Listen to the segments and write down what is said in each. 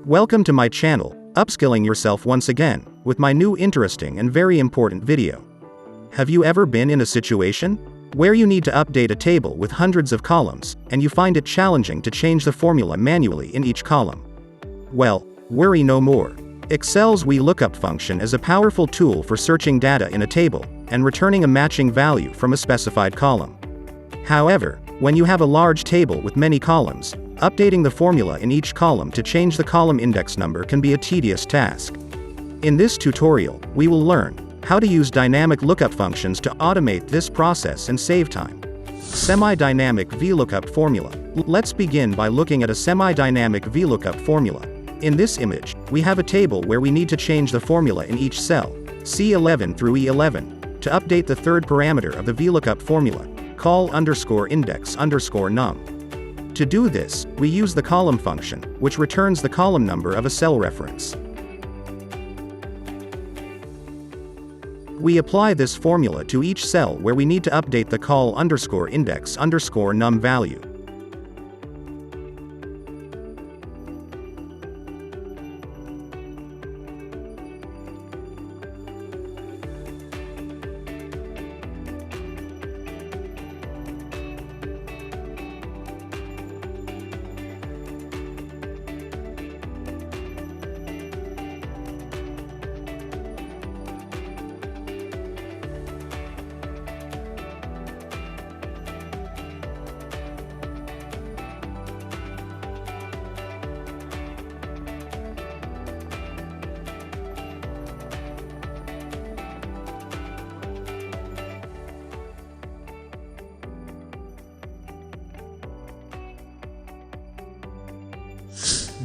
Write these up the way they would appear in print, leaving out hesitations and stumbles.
Welcome to my channel, upskilling yourself once again, with my new interesting and very important video. Have you ever been in a situation where you need to update a table with hundreds of columns, and you find it challenging to change the formula manually in each column? Well, worry no more. Excel's Lookup function is a powerful tool for searching data in a table, and returning a matching value from a specified column. However, when you have a large table with many columns, updating the formula in each column to change the column index number can be a tedious task. In this tutorial, we will learn how to use dynamic lookup functions to automate this process and save time. Semi-dynamic VLOOKUP formula. Let's begin by looking at a semi-dynamic VLOOKUP formula. In this image, we have a table where we need to change the formula in each cell, C11 through E11, to update the third parameter of the VLOOKUP formula, col_index_num. To do this, we use the column function, which returns the column number of a cell reference. We apply this formula to each cell where we need to update the col_index_num value.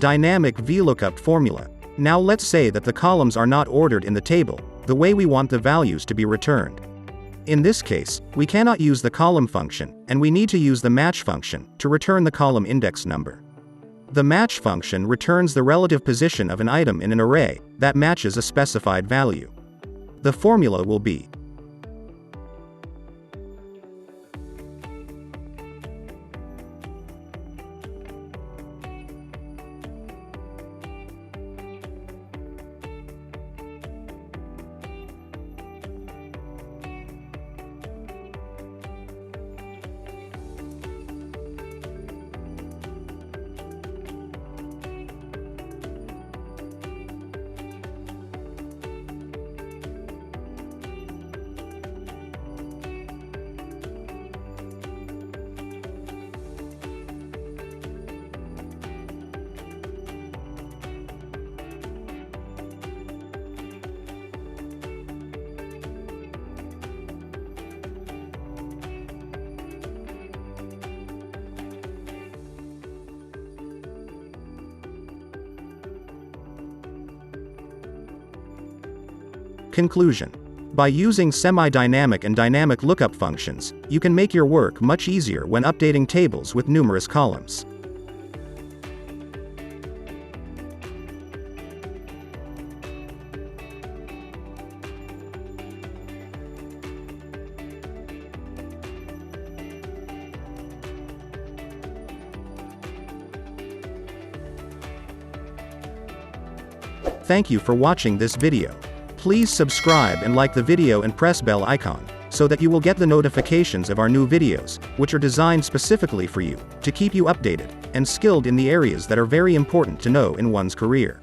Dynamic VLOOKUP formula. Now let's say that the columns are not ordered in the table the way we want the values to be returned. In this case, we cannot use the column function, and we need to use the match function to return the column index number. The match function returns the relative position of an item in an array that matches a specified value. The formula will be Conclusion. By using semi-dynamic and dynamic lookup functions, you can make your work much easier when updating tables with numerous columns. Thank you for watching this video. Please subscribe and like the video and press bell icon, so that you will get the notifications of our new videos, which are designed specifically for you, to keep you updated and skilled in the areas that are very important to know in one's career.